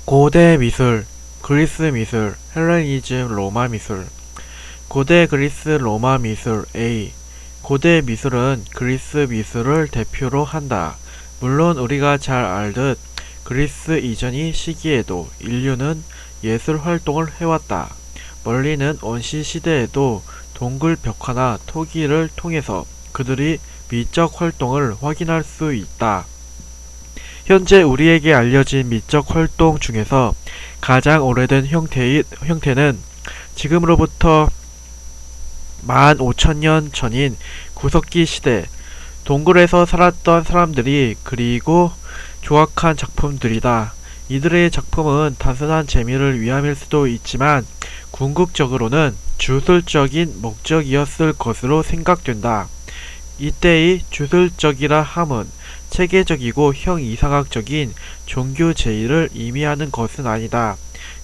고대 미술, 그리스 미술, 헬레니즘 로마 미술. 고대 그리스 로마 미술 A. 고대 미술은 그리스 미술을 대표로 한다. 물론 우리가 잘 알듯 그리스 이전의 시기에도 인류는 예술 활동을 해왔다. 멀리는 원시 시대에도 동굴 벽화나 토기를 통해서 그들이 미적 활동을 확인할 수 있다. 현재 우리에게 알려진 미적 활동 중에서 가장 오래된 형태는 지금으로부터 15,000년 전인 구석기 시대 동굴에서 살았던 사람들이 그리고 조각한 작품들이다. 이들의 작품은 단순한 재미를 위함일 수도 있지만 궁극적으로는 주술적인 목적이었을 것으로 생각된다. 이때의 주술적이라 함은 체계적이고 형이상학적인 종교 제의를 의미하는 것은 아니다.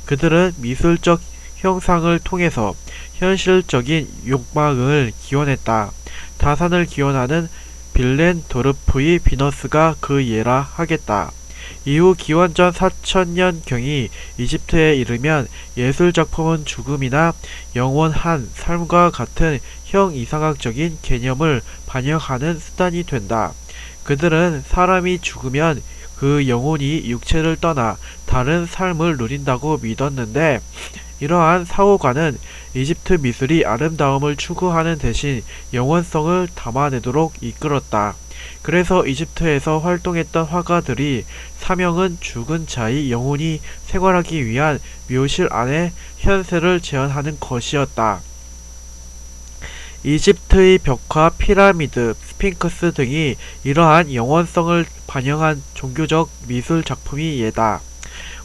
그들은 미술적 형상을 통해서 현실적인 욕망을 기원했다. 다산을 기원하는 빌렌도르프의 비너스가 그 예라 하겠다. 이후 기원전 4000년경이 이집트에 이르면 예술작품은 죽음이나 영원한 삶과 같은 형이상학적인 개념을 반영하는 수단이 된다. 그들은 사람이 죽으면 그 영혼이 육체를 떠나 다른 삶을 누린다고 믿었는데, 이러한 사고관은 이집트 미술이 아름다움을 추구하는 대신 영원성을 담아내도록 이끌었다. 그래서 이집트에서 활동했던 화가들이 사명은 죽은 자의 영혼이 생활하기 위한 묘실 안에 현세를 재현하는 것이었다. 이집트의 벽화, 피라미드, 스핑크스 등이 이러한 영원성을 반영한 종교적 미술 작품이 예다.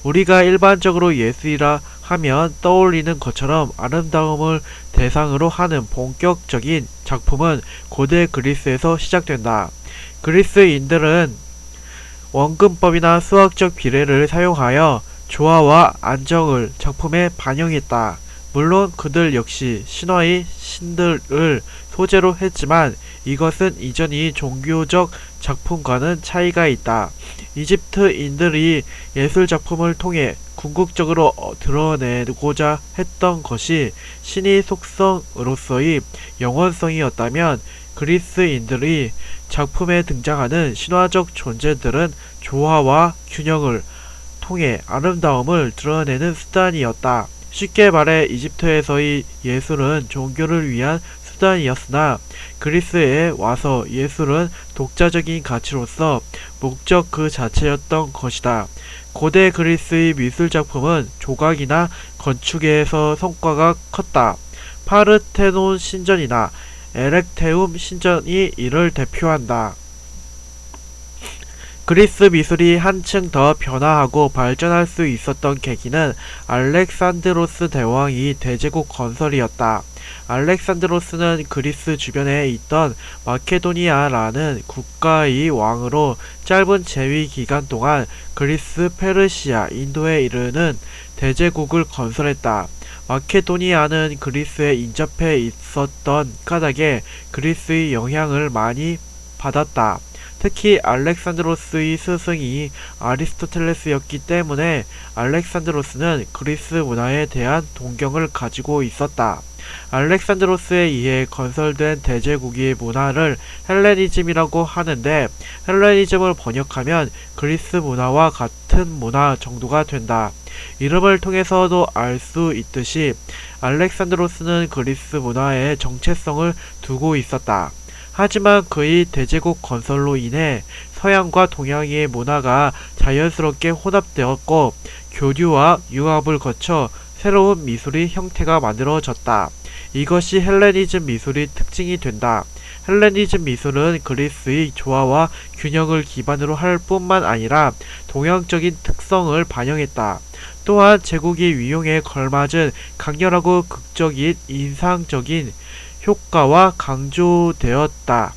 우리가 일반적으로 예술이라 하면 떠올리는 것처럼 아름다움을 대상으로 하는 본격적인 작품은 고대 그리스에서 시작된다. 그리스인들은 원근법이나 수학적 비례를 사용하여 조화와 안정을 작품에 반영했다. 물론 그들 역시 신화의 신들을 소재로 했지만 이것은 이전의 종교적 작품과는 차이가 있다. 이집트인들이 예술작품을 통해 궁극적으로 드러내고자 했던 것이 신의 속성으로서의 영원성이었다면, 그리스인들이 작품에 등장하는 신화적 존재들은 조화와 균형을 통해 아름다움을 드러내는 수단이었다. 쉽게 말해 이집트에서의 예술은 종교를 위한 수단이었으나 그리스에 와서 예술은 독자적인 가치로서 목적 그 자체였던 것이다. 고대 그리스의 미술작품은 조각이나 건축에서 성과가 컸다. 파르테논 신전이나 에렉테움 신전이 이를 대표한다. 그리스 미술이 한층 더 변화하고 발전할 수 있었던 계기는 알렉산드로스 대왕의 대제국 건설이었다. 알렉산드로스는 그리스 주변에 있던 마케도니아라는 국가의 왕으로 짧은 재위 기간 동안 그리스, 페르시아, 인도에 이르는 대제국을 건설했다. 마케도니아는 그리스에 인접해 있었던 까닭에 그리스의 영향을 많이 받았다. 특히 알렉산드로스의 스승이 아리스토텔레스였기 때문에 알렉산드로스는 그리스 문화에 대한 동경을 가지고 있었다. 알렉산드로스에 의해 건설된 대제국의 문화를 헬레니즘이라고 하는데, 헬레니즘을 번역하면 그리스 문화와 같은 문화 정도가 된다. 이름을 통해서도 알 수 있듯이 알렉산드로스는 그리스 문화에 정체성을 두고 있었다. 하지만 그의 대제국 건설로 인해 서양과 동양의 문화가 자연스럽게 혼합되었고 교류와 융합을 거쳐 새로운 미술의 형태가 만들어졌다. 이것이 헬레니즘 미술의 특징이 된다. 헬레니즘 미술은 그리스의 조화와 균형을 기반으로 할 뿐만 아니라 동양적인 특성을 반영했다. 또한 제국의 위용에 걸맞은 강렬하고 극적인 인상적인 효과와 강조되었다.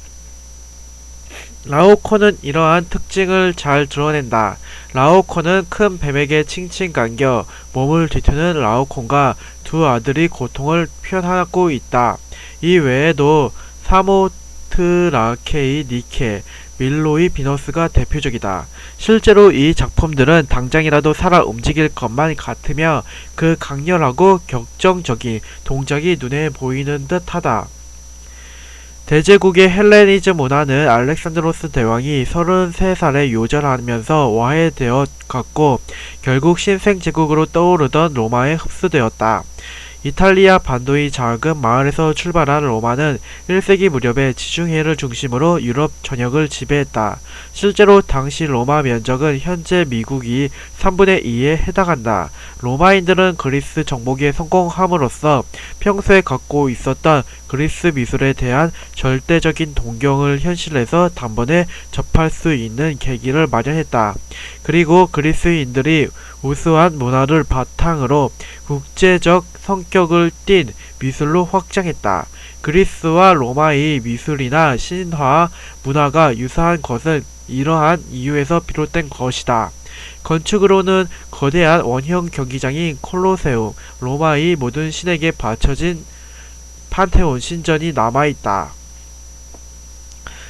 라오코는 이러한 특징을 잘 드러낸다. 라오코는 큰 뱀에게 칭칭 감겨 몸을 뒤트는 라오콘과 두 아들이 고통을 표현하고 있다. 이 외에도 사모트라케의 니케, 밀로의 비너스가 대표적이다. 실제로 이 작품들은 당장이라도 살아 움직일 것만 같으며 그 강렬하고 격정적인 동작이 눈에 보이는 듯하다. 대제국의 헬레니즘 문화는 알렉산드로스 대왕이 33살에 요절하면서 와해되어 갔고 결국 신생제국으로 떠오르던 로마에 흡수되었다. 이탈리아 반도의 작은 마을에서 출발한 로마는 1세기 무렵에 지중해를 중심으로 유럽 전역을 지배했다. 실제로 당시 로마 면적은 현재 미국이 3분의 2에 해당한다. 로마인들은 그리스 정복에 성공함으로써 평소에 갖고 있었던 그리스 미술에 대한 절대적인 동경을 현실에서 단번에 접할 수 있는 계기를 마련했다. 그리고 그리스인들이 우수한 문화를 바탕으로 국제적 성격을 띤 미술로 확장했다. 그리스와 로마의 미술이나 신화 문화가 유사한 것은 이러한 이유에서 비롯된 것이다. 건축으로는 거대한 원형 경기장인 콜로세움, 로마의 모든 신에게 바쳐진 판테온 신전이 남아있다.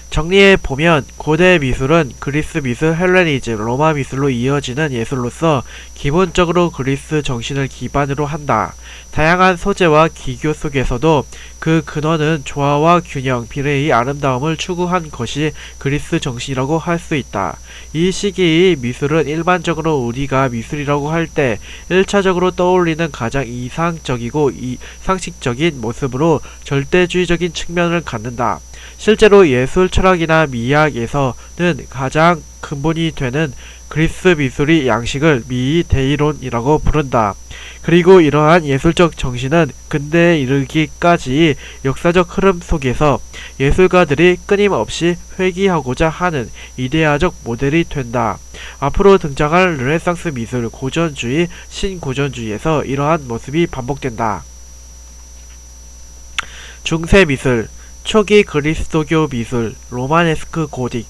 정리해보면 고대 미술은 그리스 미술, 헬레니즘, 로마 미술로 이어지는 예술로서 기본적으로 그리스 정신을 기반으로 한다. 다양한 소재와 기교 속에서도 그 근원은 조화와 균형, 비례의 아름다움을 추구한 것이 그리스 정신이라고 할 수 있다. 이 시기의 미술은 일반적으로 우리가 미술이라고 할 때 1차적으로 떠올리는 가장 이상적이고 상식적인 모습으로 절대주의적인 측면을 갖는다. 실제로 예술 철학이나 미학에서는 가장 근본이 되는 그리스 미술의 양식을 미이데이론이라고 부른다. 그리고 이러한 예술적 정신은 근대에 이르기까지 역사적 흐름 속에서 예술가들이 끊임없이 회귀하고자 하는 이데아적 모델이 된다. 앞으로 등장할 르네상스 미술, 고전주의, 신고전주의에서 이러한 모습이 반복된다. 중세 미술, 초기 그리스도교 미술, 로마네스크 고딕.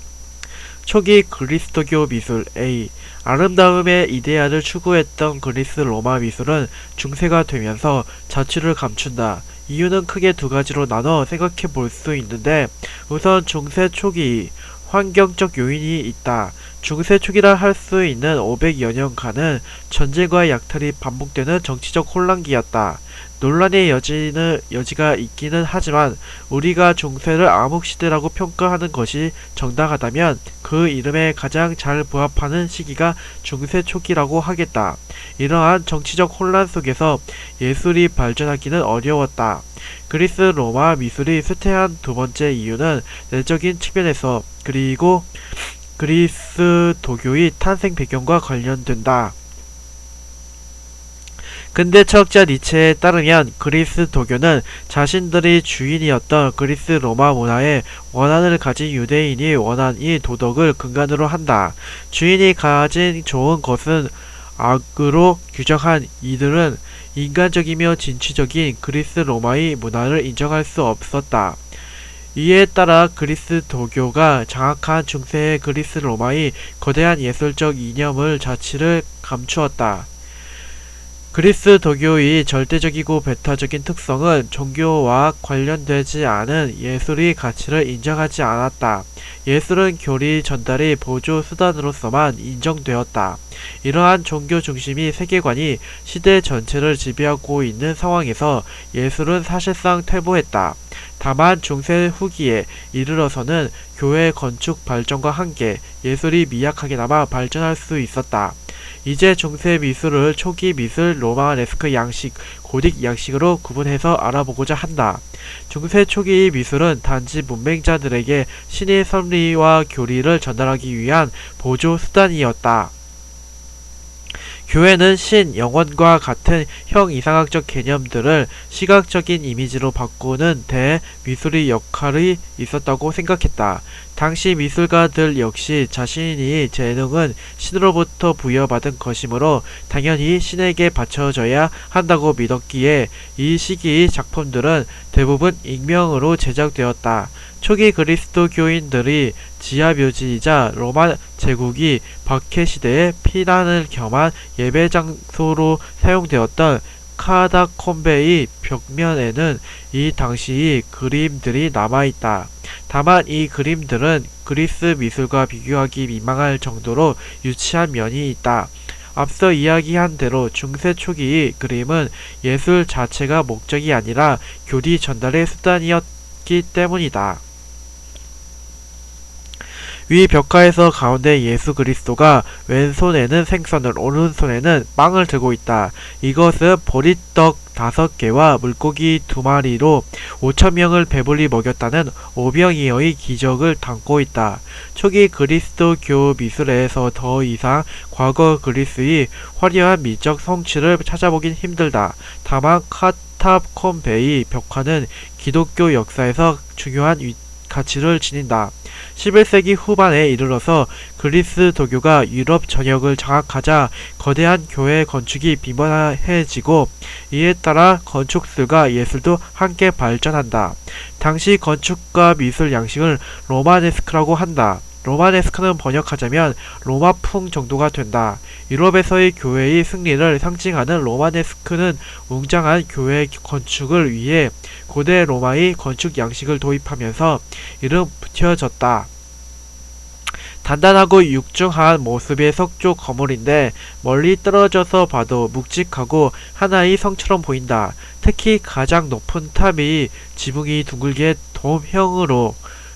초기 그리스도교 미술 A. 아름다움의 이데아를 추구했던 그리스 로마 미술은 중세가 되면서 자취를 감춘다. 이유는 크게 두 가지로 나눠 생각해 볼 수 있는데, 우선 중세 초기 환경적 요인이 있다. 중세 초기라 할 수 있는 500여 년간은 전쟁과 약탈이 반복되는 정치적 혼란기였다. 논란의 여지가 있기는 하지만 우리가 중세를 암흑시대라고 평가하는 것이 정당하다면 그 이름에 가장 잘 부합하는 시기가 중세 초기라고 하겠다. 이러한 정치적 혼란 속에서 예술이 발전하기는 어려웠다. 그리스 로마 미술이 쇠퇴한 두 번째 이유는 내적인 측면에서 그리고 그리스도교의 탄생 배경과 관련된다. 근대 철학자 니체에 따르면 그리스도교는 자신들이 주인이었던 그리스 로마 문화에 원한을 가진 유대인이 원한 이 도덕을 근간으로 한다. 주인이 가진 좋은 것은 악으로 규정한 이들은 인간적이며 진취적인 그리스 로마의 문화를 인정할 수 없었다. 이에 따라 그리스도교가 장악한 중세의 그리스 로마의 거대한 예술적 이념을 자취를 감추었다. 그리스도교의 절대적이고 배타적인 특성은 종교와 관련되지 않은 예술의 가치를 인정하지 않았다. 예술은 교리 전달의 보조 수단으로서만 인정되었다. 이러한 종교 중심의 세계관이 시대 전체를 지배하고 있는 상황에서 예술은 사실상 퇴보했다. 다만 중세 후기에 이르러서는 교회 건축 발전과 함께 예술이 미약하게나마 발전할 수 있었다. 이제 중세 미술을 초기 미술, 로마네스크 양식, 고딕 양식으로 구분해서 알아보고자 한다. 중세 초기 미술은 단지 문맹자들에게 신의 섭리와 교리를 전달하기 위한 보조 수단이었다. 교회는 신, 영혼과 같은 형이상학적 개념들을 시각적인 이미지로 바꾸는 데 미술의 역할이 있었다고 생각했다. 당시 미술가들 역시 자신의 재능은 신으로부터 부여받은 것이므로 당연히 신에게 바쳐져야 한다고 믿었기에 이 시기의 작품들은 대부분 익명으로 제작되었다. 초기 그리스도교인들이 지하묘지이자 로마 제국이 박해시대에 피난을 겸한 예배장소로 사용되었던 카다콤베의 벽면에는 이 당시의 그림들이 남아있다. 다만 이 그림들은 그리스 미술과 비교하기 민망할 정도로 유치한 면이 있다. 앞서 이야기한 대로 중세 초기의 그림은 예술 자체가 목적이 아니라 교리 전달의 수단이었기 때문이다. 위 벽화에서 가운데 예수 그리스도가 왼손에는 생선을 오른손에는 빵을 들고 있다. 이것은 보리떡 5개와 물고기 2마리로 5,000명을 배불리 먹였다는 오병이어의 기적을 담고 있다. 초기 그리스도교 미술에서 더 이상 과거 그리스의 화려한 미적 성취를 찾아보긴 힘들다. 다만 카타콤베의 벽화는 기독교 역사에서 중요한 가치를 지닌다. 11세기 후반에 이르러서 그리스도교가 유럽 전역을 장악하자 거대한 교회 건축이 빈번해지고 이에 따라 건축술과 예술도 함께 발전한다. 당시 건축과 미술 양식을 로마네스크라고 한다. 로마네스크는 번역하자면 로마풍 정도가 된다. 유럽에서의 교회의 승리를 상징하는 로마네스크는 웅장한 교회 건축을 위해 고대 로마의 건축 양식을 도입하면서 이름 붙여졌다. 단단하고 육중한 모습의 석조 건물인데 멀리 떨어져서 봐도 묵직하고 하나의 성처럼 보인다. 특히 가장 높은 탑이 지붕이 둥글게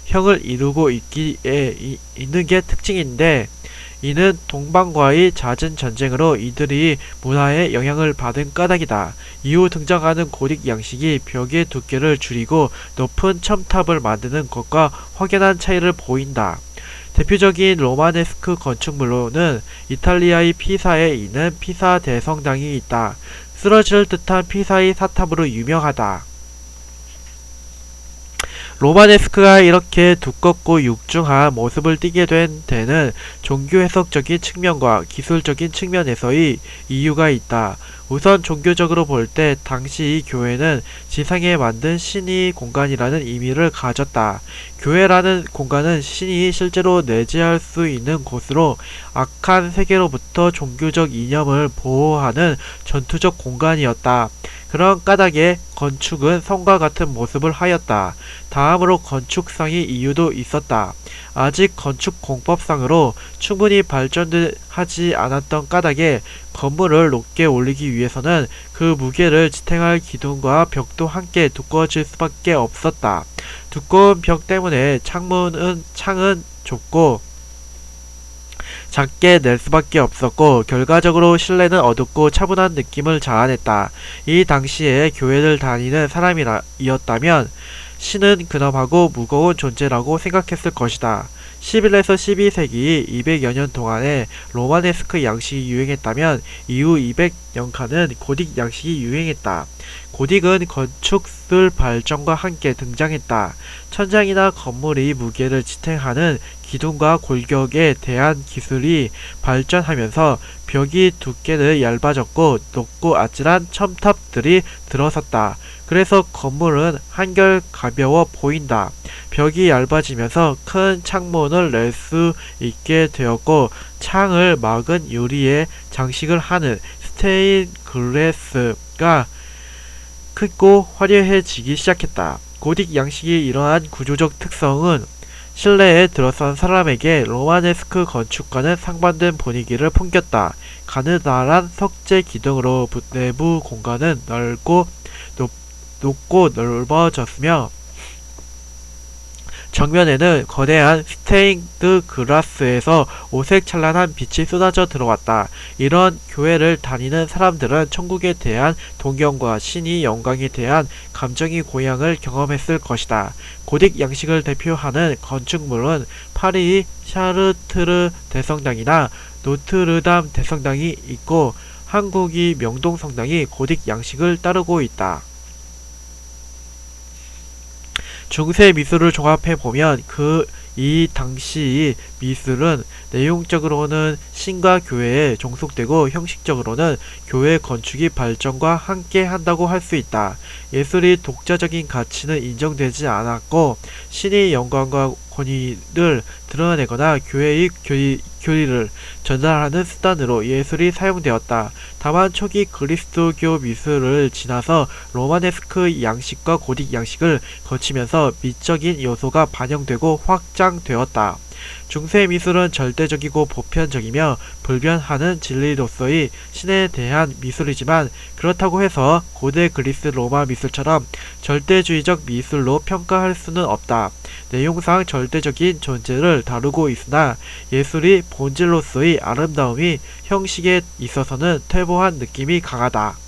형을 이루고 있는 게 특징인데 이는 동방과의 잦은 전쟁으로 이들이 문화에 영향을 받은 까닭이다. 이후 등장하는 고딕 양식이 벽의 두께를 줄이고 높은 첨탑을 만드는 것과 확연한 차이를 보인다. 대표적인 로마네스크 건축물로는 이탈리아의 피사에 있는 피사 대성당이 있다. 쓰러질 듯한 피사의 사탑으로 유명하다. 로마네스크가 이렇게 두껍고 육중한 모습을 띠게 된 데는 종교해석적인 측면과 기술적인 측면에서의 이유가 있다. 우선 종교적으로 볼 때 당시 이 교회는 지상에 만든 신의 공간이라는 의미를 가졌다. 교회라는 공간은 신이 실제로 내재할 수 있는 곳으로 악한 세계로부터 종교적 이념을 보호하는 전투적 공간이었다. 그런 까닭에 건축은 성과 같은 모습을 하였다. 다음으로 건축상의 이유도 있었다. 아직 건축 공법상으로 충분히 발전하지 않았던 까닭에 건물을 높게 올리기 위해서는 그 무게를 지탱할 기둥과 벽도 함께 두꺼워질 수밖에 없었다. 두꺼운 벽 때문에 창은 좁고 작게 낼 수밖에 없었고 결과적으로 실내는 어둡고 차분한 느낌을 자아냈다. 이 당시에 교회를 다니는 사람이었다면 신은 근엄하고 무거운 존재라고 생각했을 것이다. 11에서 12세기 200여 년 동안에 로마네스크 양식이 유행했다면 이후 200년간은 고딕 양식이 유행했다. 고딕은 건축술 발전과 함께 등장했다. 천장이나 건물의 무게를 지탱하는 기둥과 골격에 대한 기술이 발전하면서 벽이 두께는 얇아졌고 높고 아찔한 첨탑들이 들어섰다. 그래서 건물은 한결 가벼워 보인다. 벽이 얇아지면서 큰 창문을 낼 수 있게 되었고 창을 막은 유리에 장식을 하는 스테인글래스가 크고 화려해지기 시작했다. 고딕 양식이 이러한 구조적 특성은 실내에 들어선 사람에게 로마네스크 건축과는 상반된 분위기를 풍겼다. 가느다란 석재 기둥으로 내부 공간은 높고 넓어졌으며 정면에는 거대한 스테인드 글라스에서 오색 찬란한 빛이 쏟아져 들어왔다. 이런 교회를 다니는 사람들은 천국에 대한 동경과 신의 영광에 대한 감정의 고향을 경험했을 것이다. 고딕 양식을 대표하는 건축물은 파리의 샤르트르 대성당이나 노트르담 대성당이 있고 한국의 명동성당이 고딕 양식을 따르고 있다. 중세 미술을 종합해보면 이 당시 미술은 내용적으로는 신과 교회에 종속되고 형식적으로는 교회 건축이 발전과 함께 한다고 할 수 있다. 예술이 독자적인 가치는 인정되지 않았고 신의 영광과 권위를 드러내거나 교회의 교리를 전달하는 수단으로 예술이 사용되었다. 다만 초기 그리스도교 미술을 지나서 로마네스크 양식과 고딕 양식을 거치면서 미적인 요소가 반영되고 확장되었다. 중세 미술은 절대적이고 보편적이며 불변하는 진리로서의 신에 대한 미술이지만 그렇다고 해서 고대 그리스 로마 미술처럼 절대주의적 미술로 평가할 수는 없다. 내용상 절대적인 존재를 다루고 있으나 예술이 본질로서의 아름다움이 형식에 있어서는 퇴보한 느낌이 강하다.